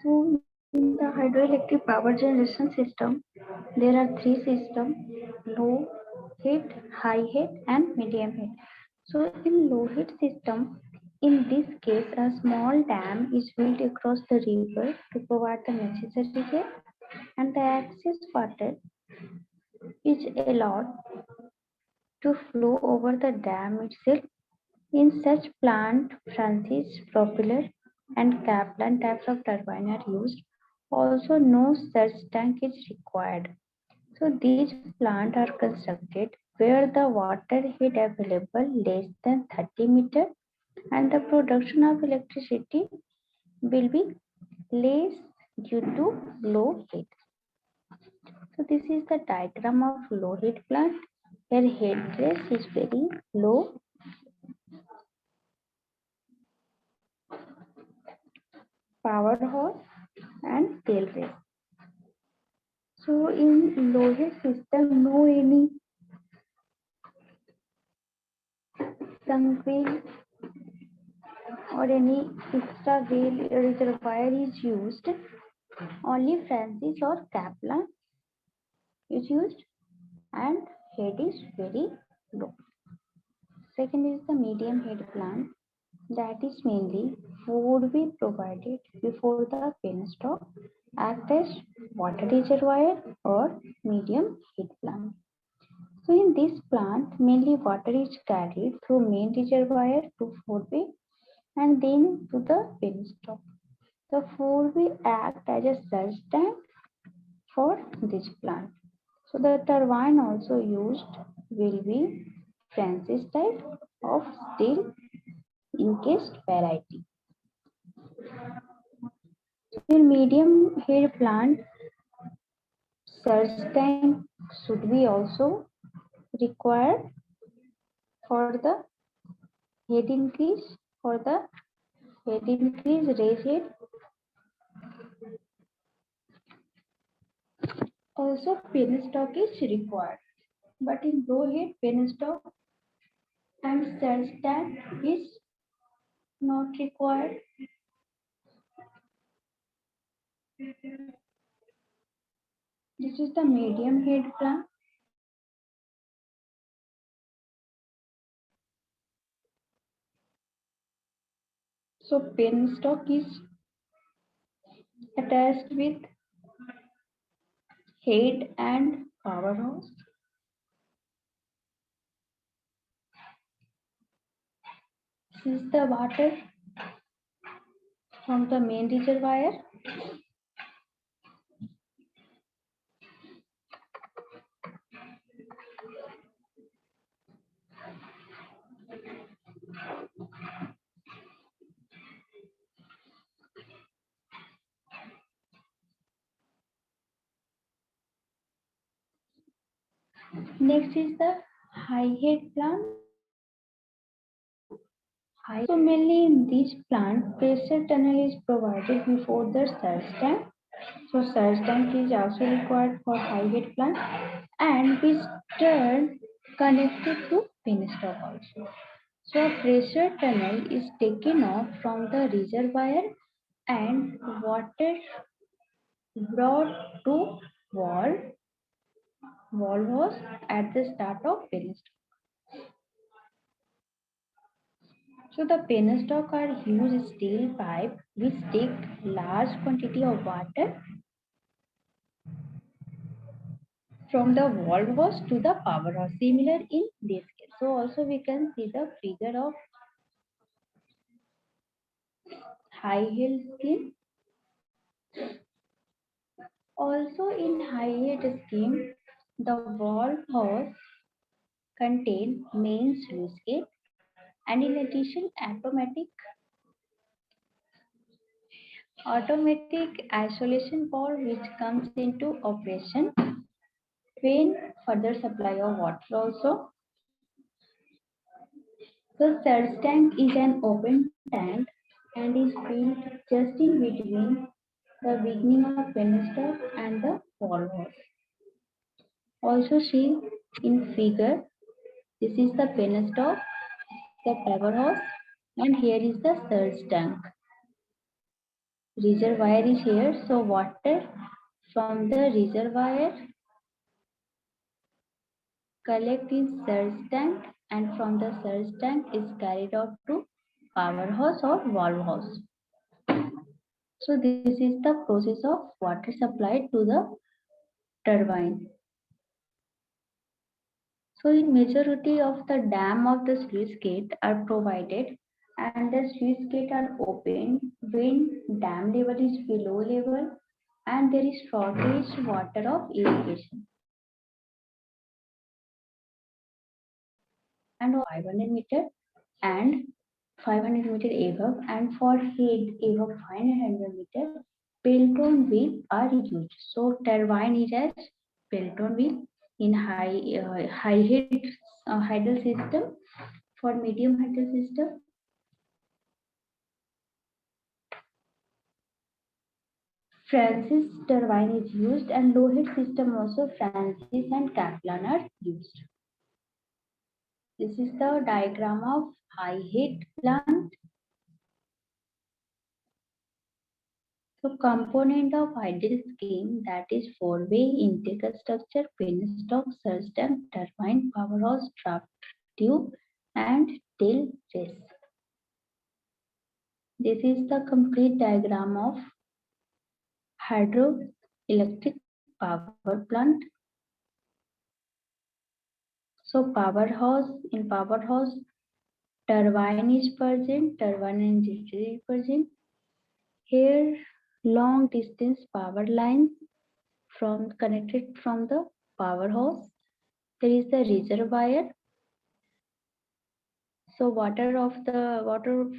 So in the hydroelectric power generation system, there are three systems: low heat, high heat, and medium heat. So in low heat system, in this case, a small dam is built across the river to provide the necessary heat, and the excess water is allowed to flow over the dam itself. In such plant, Francis propeller and Kaplan types of turbine are used. Also, no surge tank is required. So these plants are constructed where the water heat available less than 30 meter and the production of electricity will be less due to low heat. So this is the diagram of low heat plant where head race is very low, power horse and tail race. So in low heat system, no any sunk wheel or any extra wheel reservoir is used. Only Francis or Kaplan is used and head is very low. Second is the medium head plant, that is mainly would be provided before the penstock act as water reservoir or medium head plant. So in this plant, mainly water is carried through main reservoir to forebay and then to the penstock. The forebay act as a surge tank for this plant. So the turbine also used will be Francis type of steel encased variety. So in medium head plant, surge tank should be also required for the head increase. For the head increase, raise head. Also, penstock is required. But in low head, penstock and surge tank is not required. This is the medium head plant. So penstock is attached with head and powerhouse. This is the water from the main reservoir. Next is the high head plant. So mainly in this plant, pressure tunnel is provided before the surge tank. So surge tank is also required for high head plant and is turn connected to penstock also. So a pressure tunnel is taken off from the reservoir and water brought to wall was at the start of penstock. So the penstock are huge steel pipe which take large quantity of water from the valve to the powerhouse. Similar in this case. So also we can see the figure of high heel scheme. Also in high head scheme, the valve hose contain main sluice gate and in addition automatic isolation valve which comes into operation when further supply of water also. The surge tank is an open tank and is built just in between the beginning of penstock and the valve. Also see in figure, this is the penstock, the powerhouse, and here is the surge tank. reservoir is here. So water from the reservoir collect in surge tank, and from the surge tank is carried out to power hose or valve hose. So this is the process of water supplied to the turbine. So in majority of the dam of the sluice gate are provided, and the sluice gate are opened when dam level is below level and there is shortage water of irrigation. And 500 meter and 500 meter above, and for head above 500 meter, Pelton wheel are used. So turbine is as Pelton wheel in high head hydel system. For medium hydel system, Francis turbine is used, and low head system also Francis and Kaplan are used. This is the diagram of high head plant. So component of ideal scheme, that is four-way intake structure, penstock, surge tank, turbine, powerhouse, draft tube, and tail race. This is the complete diagram of hydroelectric power plant. So powerhouse, turbine is present, turbine and generator is present. Here, long distance power lines from connected from the powerhouse. There is the reservoir. So water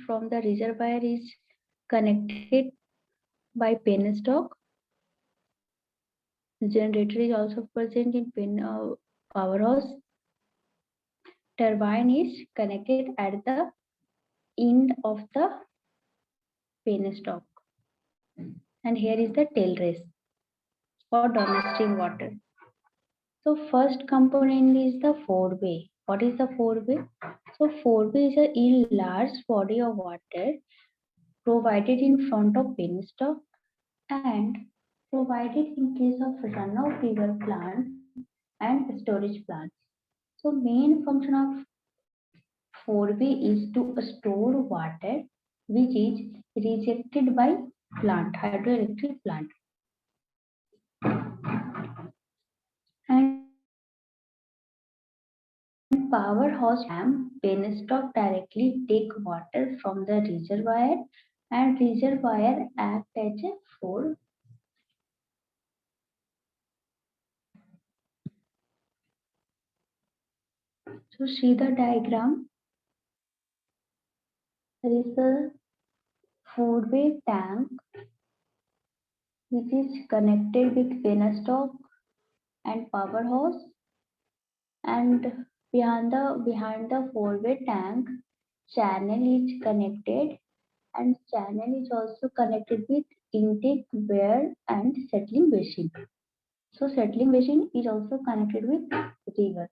from the reservoir is connected by penstock. Generator is also present in powerhouse. Turbine is connected at the end of the penstock. And here is the tail race for downstream water. So first component is the four-way. What is the four-way? So four-way is a large body of water provided in front of penstock and provided in case of run-of-river plants and storage plants. So main function of four-way is to store water which is rejected by hydroelectric plant. And powerhouse dam penstock directly take water from the reservoir, and reservoir act as a four. So see the diagram. There is a four-way tank which is connected with penstock and powerhouse, and behind the four-way tank channel is connected, and channel is also connected with intake weir and settling basin. So settling basin is also connected with river.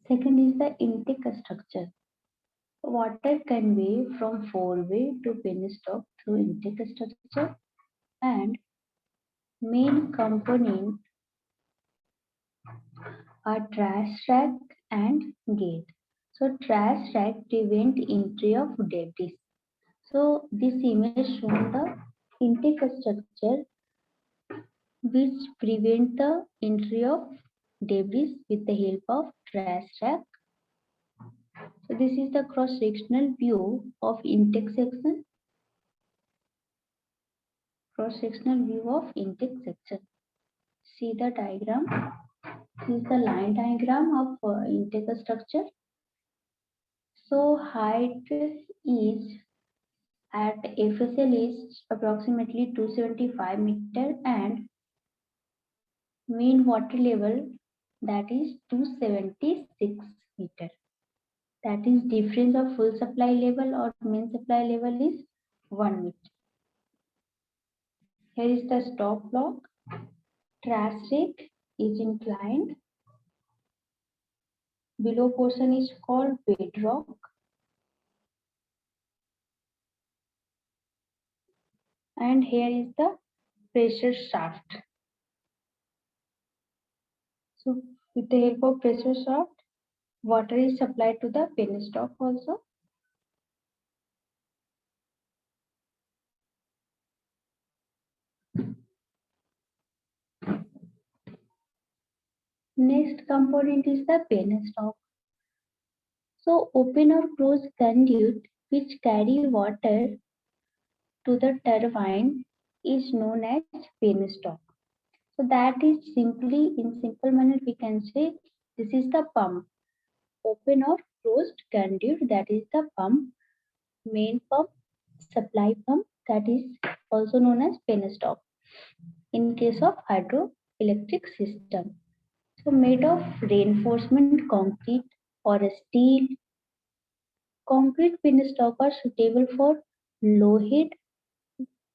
Second is the intake structure. Water convey from four-way to penstock through intake structure, and main component are trash rack and gate. So trash rack prevent entry of debris. So this image shows the intake structure which prevent the entry of debris with the help of trash rack. So this is the cross-sectional view of intake section. Cross-sectional view of intake section. See the diagram. This is the line diagram of intake structure. So height is at FSL is approximately 275 meter, and mean water level, that is 276 meter. That is difference of full supply level or main supply level is 1 meter. Here is the stop block. Trash rack is inclined. Below portion is called bedrock. And here is the pressure shaft. So with the help of pressure shaft, water is supplied to the penstock also. Next component is the penstock. So open or closed conduit which carry water to the turbine is known as penstock. So that is simply, in simple manner, we can say this is the pump. Open or closed conduit, that is the pump. Main pump, supply pump, that is also known as penstock in case of hydroelectric system. So made of reinforcement concrete or steel. Concrete penstock are suitable for low head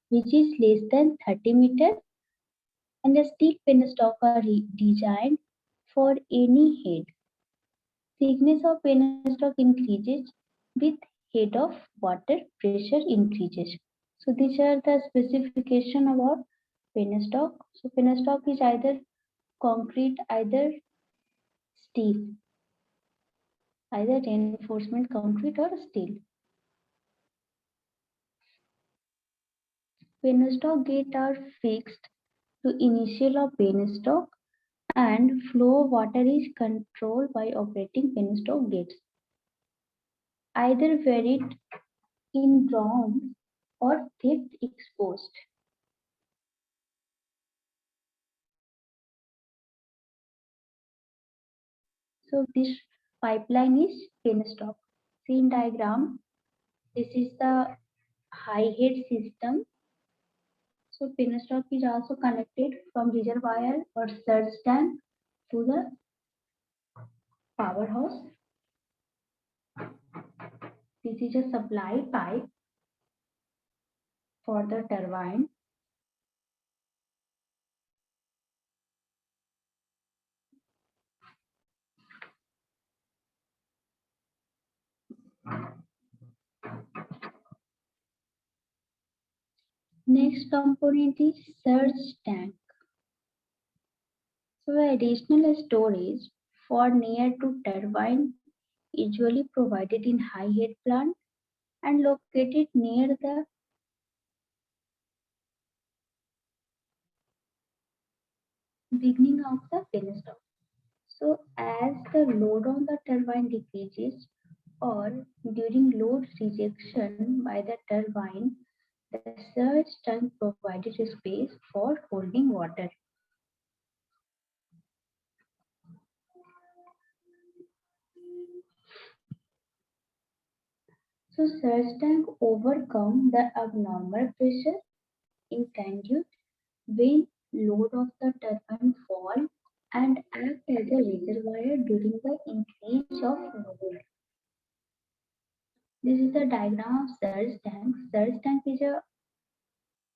which is less than 30 meters, and the steel penstock are designed for any head. Thickness of penstock increases with head of water pressure increases. So these are the specification about penstock. So penstock is either concrete, either steel, either reinforcement concrete or steel. Penstock gates are fixed to initial of penstock and flow of water is controlled by operating penstock gates, either varied in ground or depth exposed. So this pipeline is penstock. See in diagram, this is the high head system. So penstock is also connected from reservoir or surge tank to the powerhouse. This is a supply pipe for the turbine. Next component is surge tank. So additional storage for near to turbine usually provided in high head plant and located near the beginning of the penstock. So as the load on the turbine decreases or during load rejection by the turbine, the surge tank provided space for holding water. So surge tank overcome the abnormal pressure in conduit when load of the turbine fall and act as a reservoir during the increase of load. This is the diagram of surge tank. Surge tank is a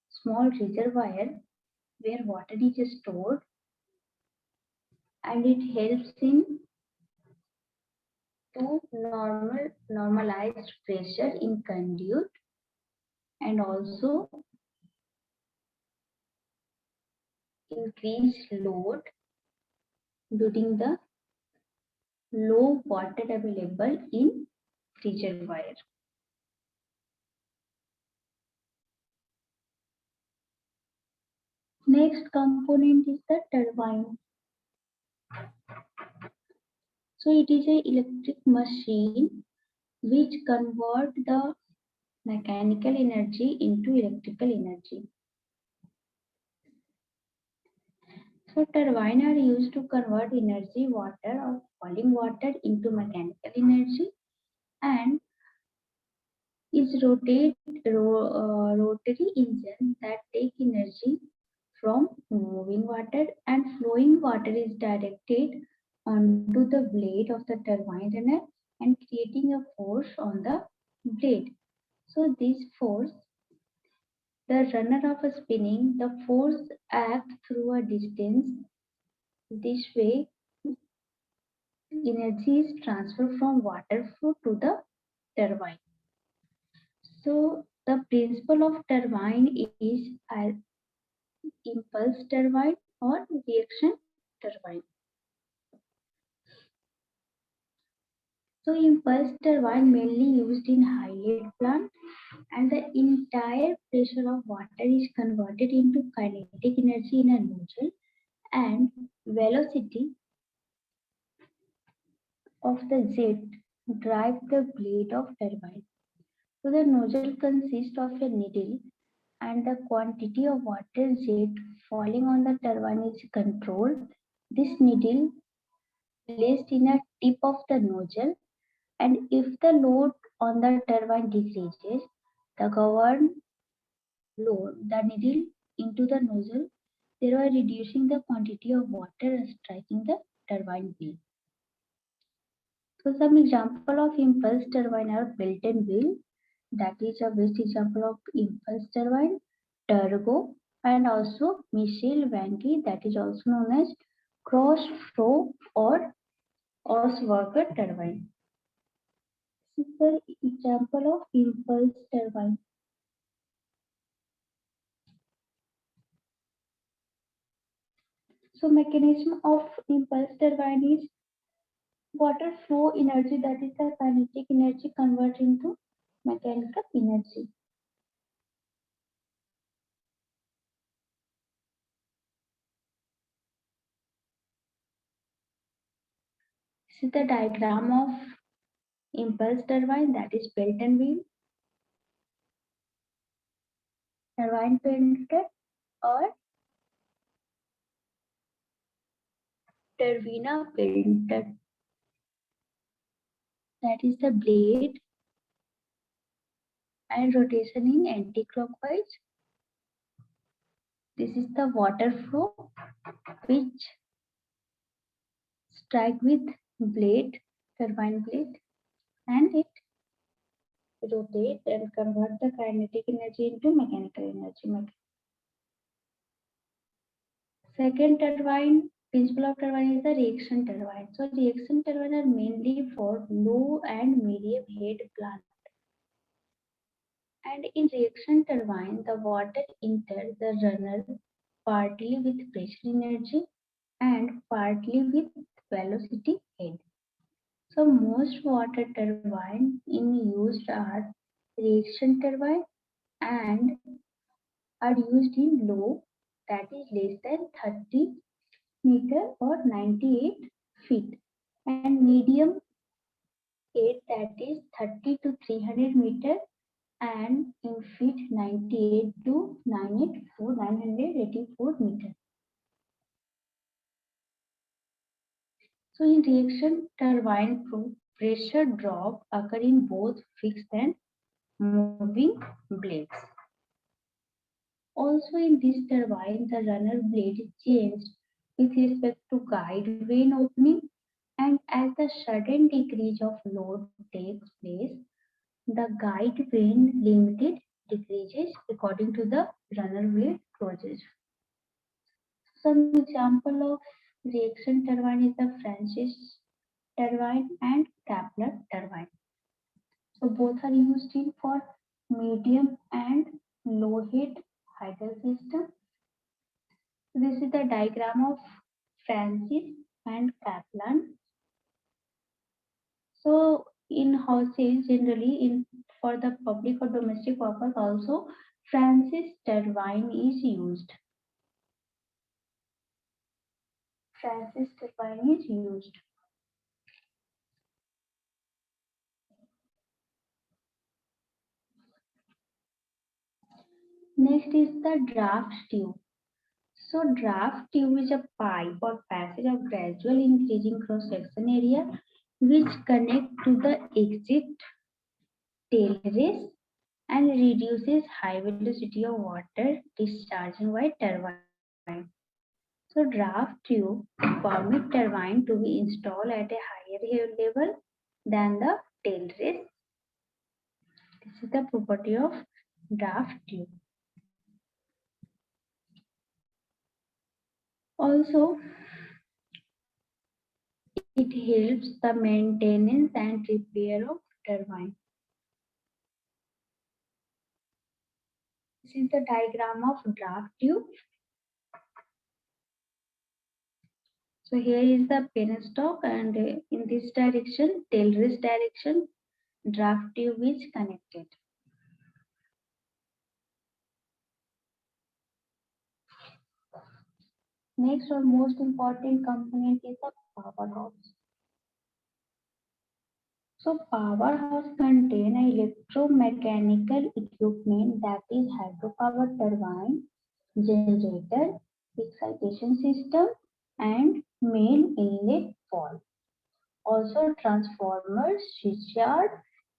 small reservoir where water is stored and it helps in to normalized pressure in conduit and also increase load during the low water available in reservoir. Next component is the turbine. So it is a electric machine which convert the mechanical energy into electrical energy. So turbine are used to convert energy water or falling water into mechanical energy and is rotary engine that take energy from moving water and flowing water is directed onto the blade of the turbine runner and creating a force on the blade. So this force, the runner of a spinning, the force act through a distance. This way, energy is transferred from water flow to the turbine. So the principle of turbine is an impulse turbine or reaction turbine. So impulse turbine mainly used in high head plant, and the entire pressure of water is converted into kinetic energy in a nozzle, and velocity of the jet drive the blade of turbine. So the nozzle consists of a needle, and the quantity of water jet falling on the turbine is controlled. This needle placed in a tip of the nozzle, and if the load on the turbine decreases, the governed load the needle into the nozzle, thereby reducing the quantity of water striking the turbine blade. So some example of impulse turbine are Pelton wheel, that is a best example of impulse turbine, turbo, and also Michel Vanke, that is also known as cross flow or Osberger turbine. This is the example of impulse turbine. So mechanism of impulse turbine is water flow energy, that is the kinetic energy, converted into mechanical energy. This is the diagram of impulse turbine, that is Pelton wheel, turbine painted or turbina painted, that is the blade and rotation in anti-clockwise. This is the water flow which strike with blade, turbine blade, and it rotate and convert the kinetic energy into mechanical energy. Second turbine, principle of turbine is the reaction turbine. So reaction turbine are mainly for low and medium head plant. And in reaction turbine, the water enters the runner partly with pressure energy and partly with velocity head. So most water turbines in use are reaction turbine and are used in low, that is less than 30 meter or 98 feet, and medium head, that is 30 to 300 meter, and in feet 98 to 984 meter. So in reaction turbine pressure drop occur in both fixed and moving blades. Also in this turbine, the runner blade is changed with respect to guide vane opening, and as the sudden decrease of load takes place, the guide vane limited decreases according to the runner blade closes. Some example of reaction turbine is the Francis turbine and Kepler turbine. So both are used in for medium and low head hydel system. This is the diagram of Francis and Kaplan. So in houses generally in for the public or domestic purpose also Francis turbine is used. Francis turbine is used. Next is the draft tube. So draft tube is a pipe or passage of gradual increasing cross section area which connect to the exit tail race and reduces high velocity of water discharging by turbine. So draft tube permit turbine to be installed at a higher level than the tail race. This is the property of draft tube. Also, It helps the maintenance and repair of turbine. This is the diagram of draft tube. So here is the penstock, and in this direction, tail race direction, draft tube is connected. Next or most important component is the powerhouse. So powerhouse contain electromechanical equipment, that is hydropower turbine, generator, excitation system, and main inlet valve. Also transformer, switchyard,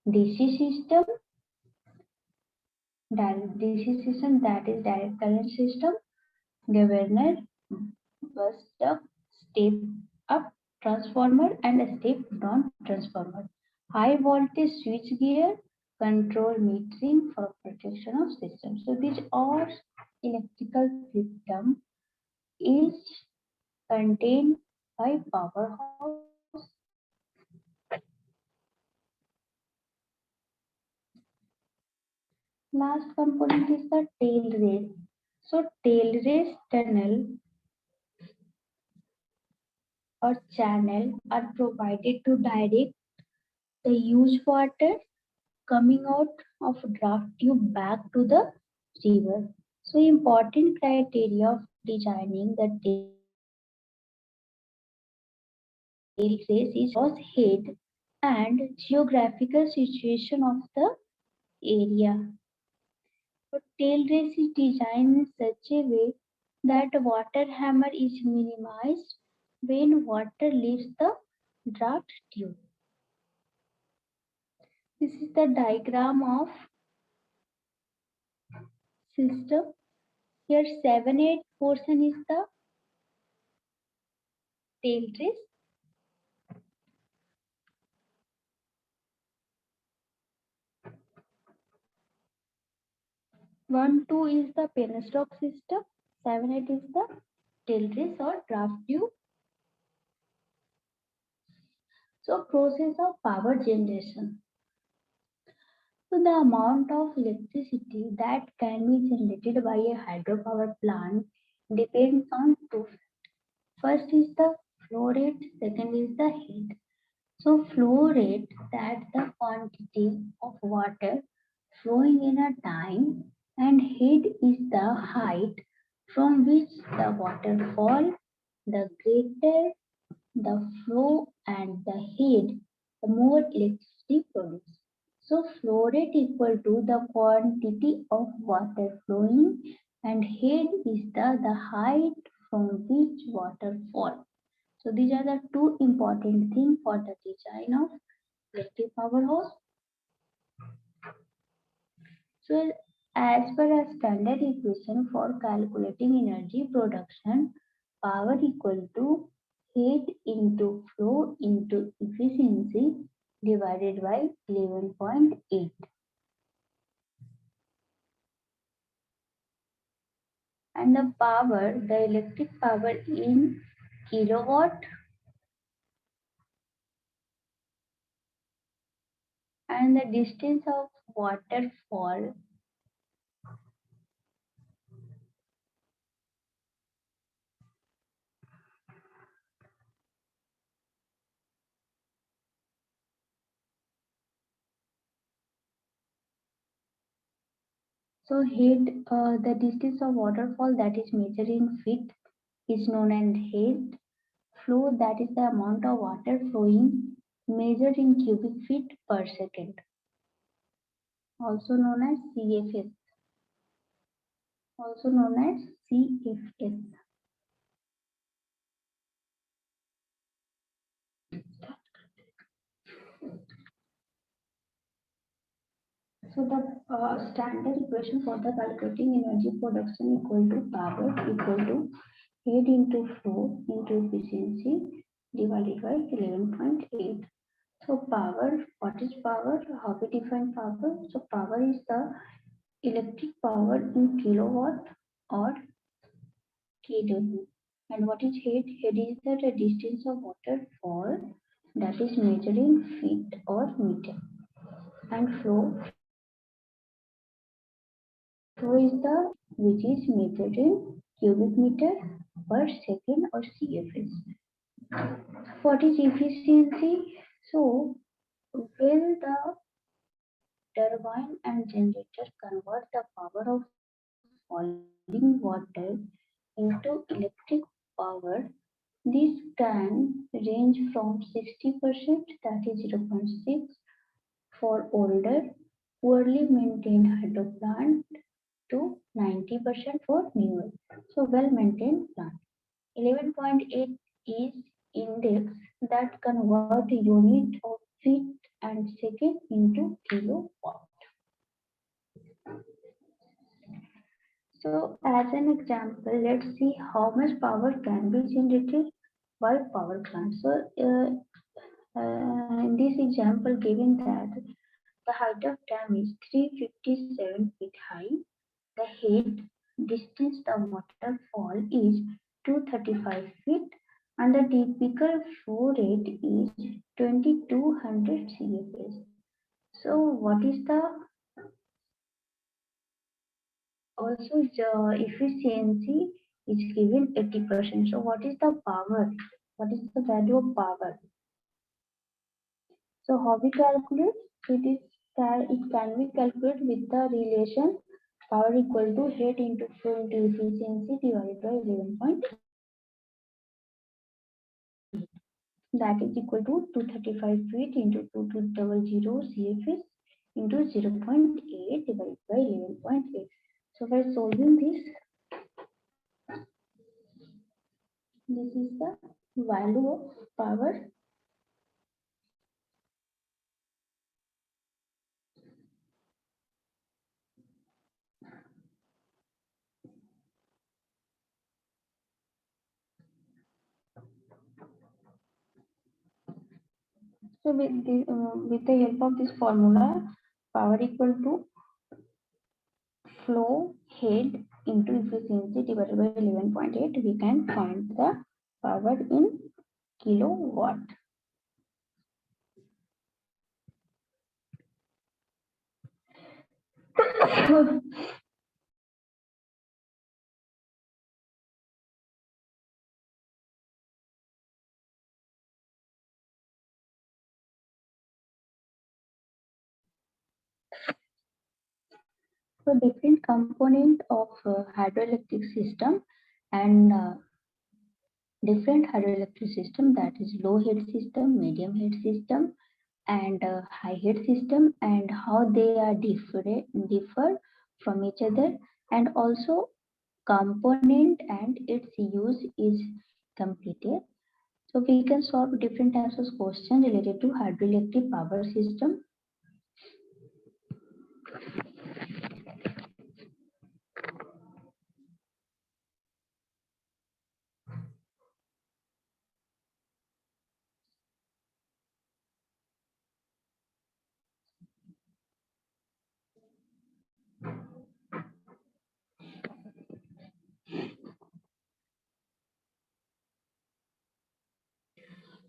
DC system, DC system, that is direct current system, governor, bus duct, step up transformer, and a step down transformer. High voltage switch gear, control metering for protection of system. So these all electrical system is contained by powerhouse. Last component is the tail race. So tail race tunnel or channel are provided to direct the used water coming out of draft tube back to the river. So important criteria of designing the tail race is cross head and geographical situation of the area. So tail race is designed in such a way that water hammer is minimized when water leaves the draft tube. This is the diagram of system. Here 7-8 portion is the tail race. 1-2 is the penstock system. 7-8 is the tail race or draft tube. So process of power generation. So the amount of electricity that can be generated by a hydropower plant depends on two. First is the flow rate, second is the heat. So flow rate, that the quantity of water flowing in a time, and head is the height from which the water fall. The greater the flow and the head, the more electricity produced. So flow rate equal to the quantity of water flowing, and head is the height from which water fall. So these are the two important things for the design of electric powerhouse. So as per a standard equation for calculating energy production, power equal to heat into flow into efficiency divided by 11.8. And the power, the electric power in kilowatt, and the distance of waterfall. So head, the distance of waterfall that is measured in feet is known as head. Flow, that is the amount of water flowing measured in cubic feet per second, also known as CFS. Also known as CFS. So the standard equation for the calculating energy production equal to power equal to head into flow into efficiency divided by 11.8. So power, what is power? How we define power? So power is the electric power in kilowatt or kW. And what is head? Head is the distance of waterfall that is measured in feet or meter. And flow is the which is measured in cubic meter per second or CFS. What is efficiency? So will the turbine and generator convert the power of falling water into electric power. This can range from 60%, that is 0.6, for older, poorly maintained hydro plant to 90% for newer, so well-maintained plant. 11.8 is index that convert unit of feet and second into kilowatt. So as an example, let's see how much power can be generated by power plant. So in this example given that the height of dam is 357 feet high, the head distance the waterfall is 235 feet, and the typical flow rate is 2200 CFS. So what is the also efficiency is given 80%. So what is the power? What is the value of power? So how we calculate? It can be calculated with the relation power equal to head into flow into efficiency divided by 11.8. That is equal to 235 feet into 2200 CFS into 0.8 divided by 11.8. So by solving this, this is the value of power. So with the help of this formula, power equal to flow head into efficiency divided by 11.8, we can find the power in kilowatt. So different component of hydroelectric system and different hydroelectric system, that is low head system, medium head system, and high head system, and how they are differ from each other, and also component and its use is completed. So we can solve different types of questions related to hydroelectric power system.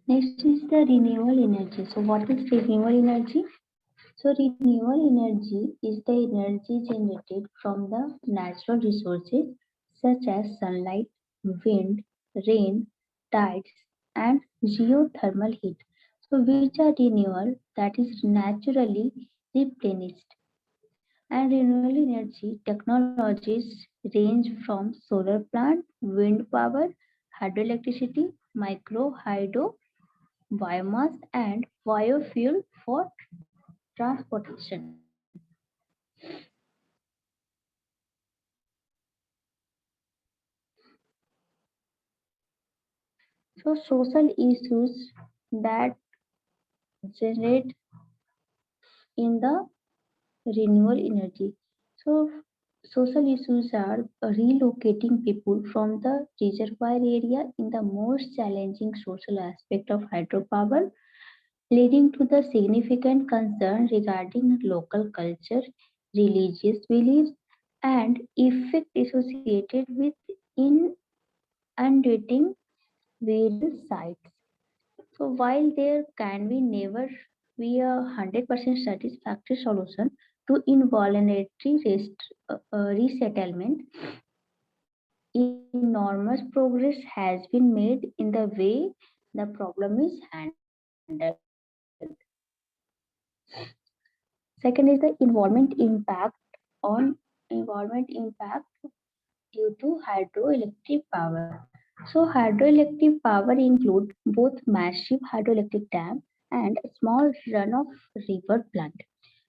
Next is the renewable energy. So what is renewable energy? So renewable energy is the energy generated from the natural resources such as sunlight, wind, rain, tides, and geothermal heat. So which are renewable, that is naturally replenished. And renewable energy technologies range from solar plant, wind power, hydroelectricity, micro hydro, biomass, and biofuel for transportation. So social issues that generate in the renewable energy. So social issues are relocating people from the reservoir area in the most challenging social aspect of hydropower, leading to the significant concern regarding local culture, religious beliefs, and effect associated with and dating various sites. So while there can be never be a 100% satisfactory solution to involuntary resettlement, enormous progress has been made in the way the problem is handled. Second is the environment impact due to hydroelectric power. So hydroelectric power include both massive hydroelectric dam and small runoff river plant.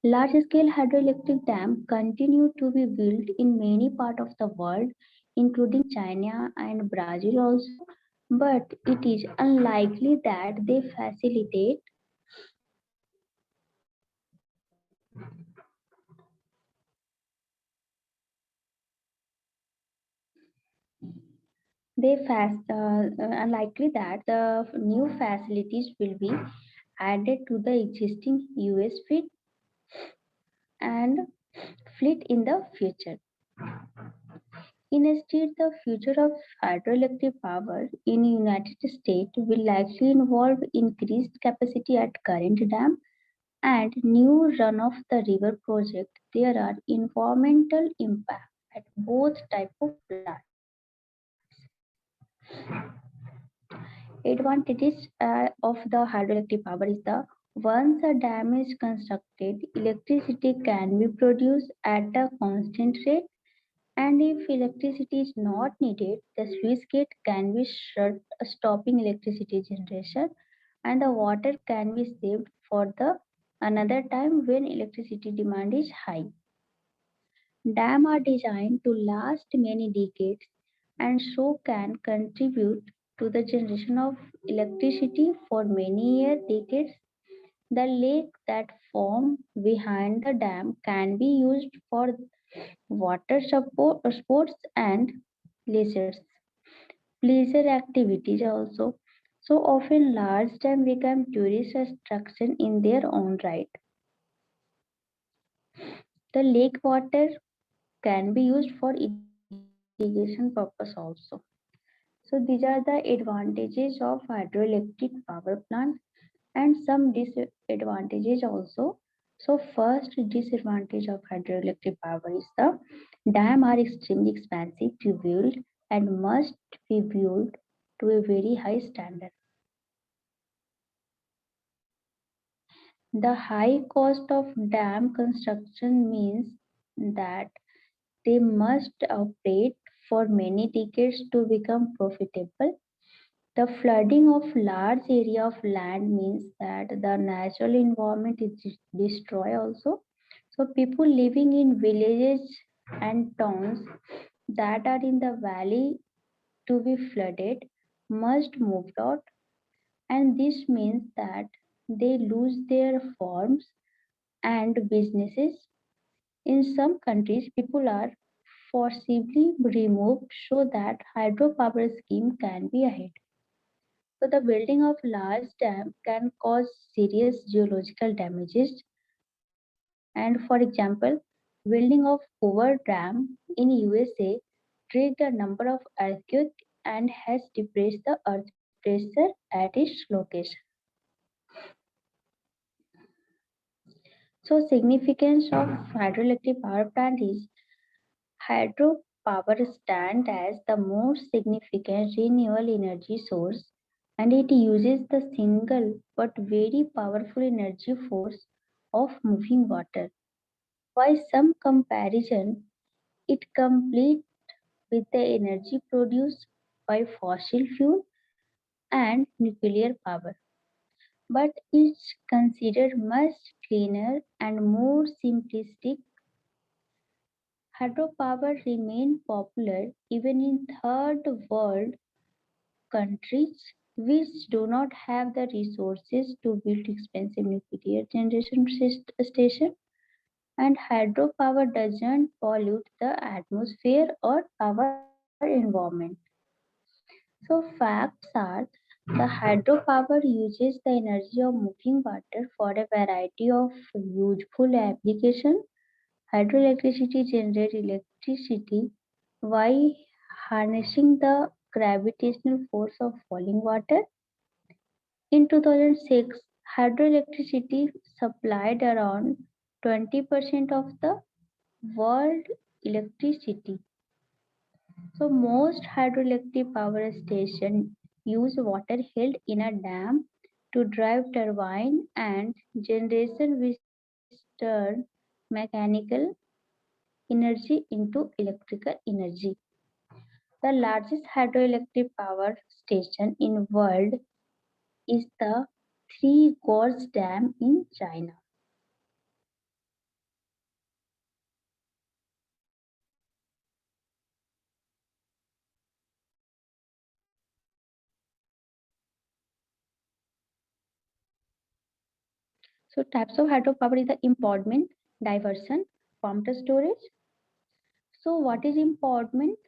Large scale hydroelectric dams continue to be built in many parts of the world, including China and Brazil also, but it is unlikely that unlikely that the new facilities will be added to the existing US and fleet in the future. Instead, the future of hydroelectric power in the United States will likely involve increased capacity at current dam and new run-of-the-river project. There are environmental impacts at both type of plants. Advantages of the hydroelectric power is the once a dam is constructed, electricity can be produced at a constant rate, and if electricity is not needed, the sluice gate can be shut, stopping electricity generation, and the water can be saved for the another time when electricity demand is high. Dams are designed to last many decades and so can contribute to the generation of electricity for many decades. The lake that form behind the dam can be used for sports and leisure pleasure activities also. So often large dams become tourist attraction in their own right. The lake water can be used for irrigation purpose also. So these are the advantages of hydroelectric power plant and some disadvantages also. So first disadvantage of hydroelectric power is the dam are extremely expensive to build and must be built to a very high standard. The high cost of dam construction means that they must operate for many decades to become profitable. The flooding of large area of land means that the natural environment is destroyed also. So people living in villages and towns that are in the valley to be flooded must move out, and this means that they lose their farms and businesses. In some countries, people are forcibly removed so that hydropower scheme can be ahead. So the building of large dam can cause serious geological damages. And for example, building of Hoover Dam in USA triggered a number of earthquakes and has depressed the earth pressure at its location. So significance of hydroelectric power plant is hydropower stand as the most significant renewable energy source, and it uses the single but very powerful energy force of moving water. By some comparison, it competes with the energy produced by fossil fuel and nuclear power, but is considered much cleaner and more simplistic. Hydropower remains popular even in third world countries which do not have the resources to build expensive nuclear generation station, and hydropower doesn't pollute the atmosphere or our environment. So facts are the hydropower uses the energy of moving water for a variety of useful applications. Hydroelectricity generates electricity by harnessing the gravitational force of falling water. In 2006, hydroelectricity supplied around 20% of the world electricity. So most hydroelectric power stations use water held in a dam to drive turbine and generation which turn mechanical energy into electrical energy. The largest hydroelectric power station in world is the Three Gorges Dam in China. So types of hydropower is the embodiment, diversion, pumped storage. So what is embodiment?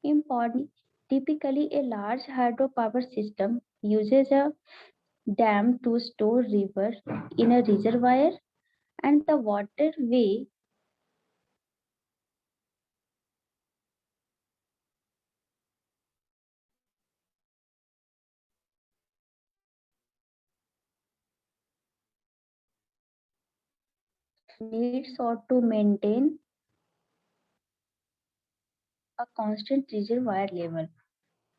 Embodiment typically a large hydropower system uses a dam to store river in a reservoir and the waterway needs or to maintain a constant reservoir level.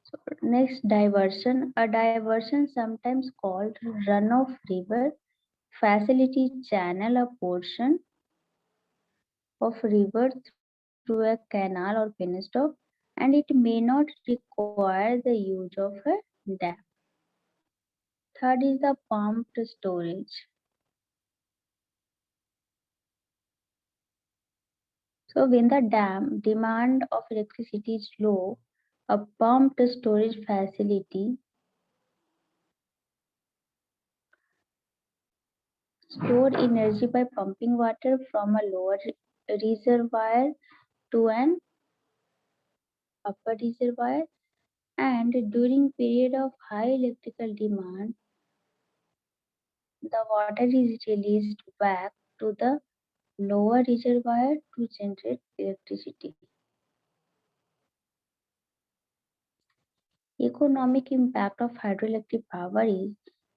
So next diversion. A diversion sometimes called runoff river facility channel a portion of river through a canal or penstock and it may not require the use of a dam. Third is the pumped storage. So when the dam demand of electricity is low, a pumped storage facility store energy by pumping water from a lower reservoir to an upper reservoir and during period of high electrical demand the water is released back to the lower reservoir to generate electricity. Economic impact of hydroelectric power is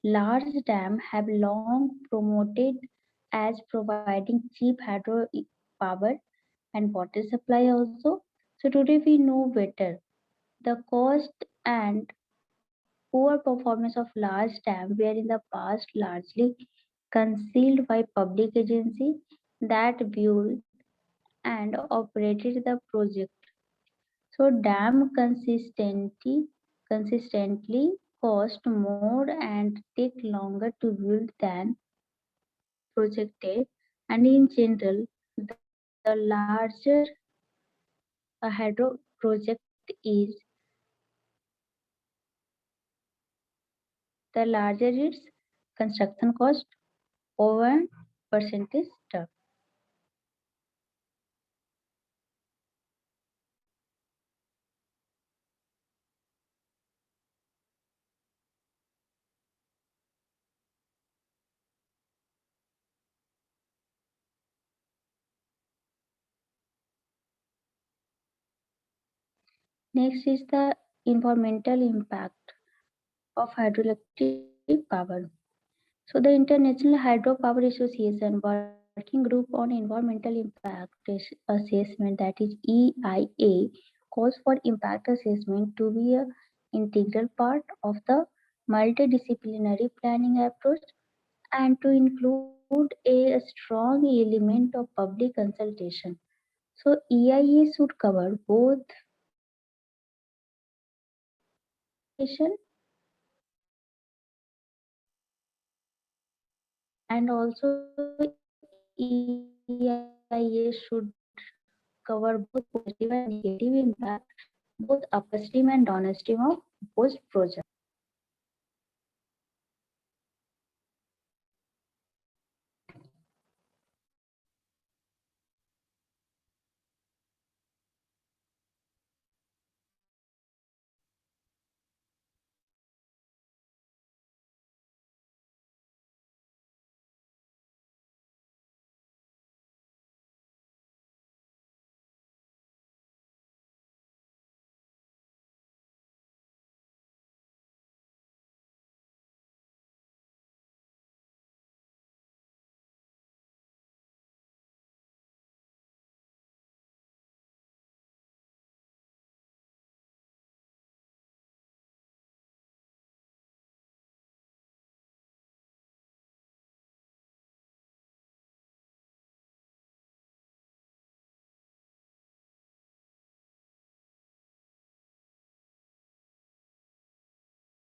large dams have long promoted as providing cheap hydro power and water supply also. So today we know better the cost and poor performance of large dams were in the past largely concealed by public agencies that built and operated the project. So dam consistently cost more and take longer to build than projected and in general the larger a hydro project is the larger its construction cost over percentage term. Next is the environmental impact of hydroelectric power. So the International Hydropower Association Working Group on Environmental Impact Assessment, that is EIA, calls for impact assessment to be an integral part of the multidisciplinary planning approach and to include a strong element of public consultation. So EIA should cover both education and also EIA should cover both positive and negative impact, both upstream and downstream of proposed project.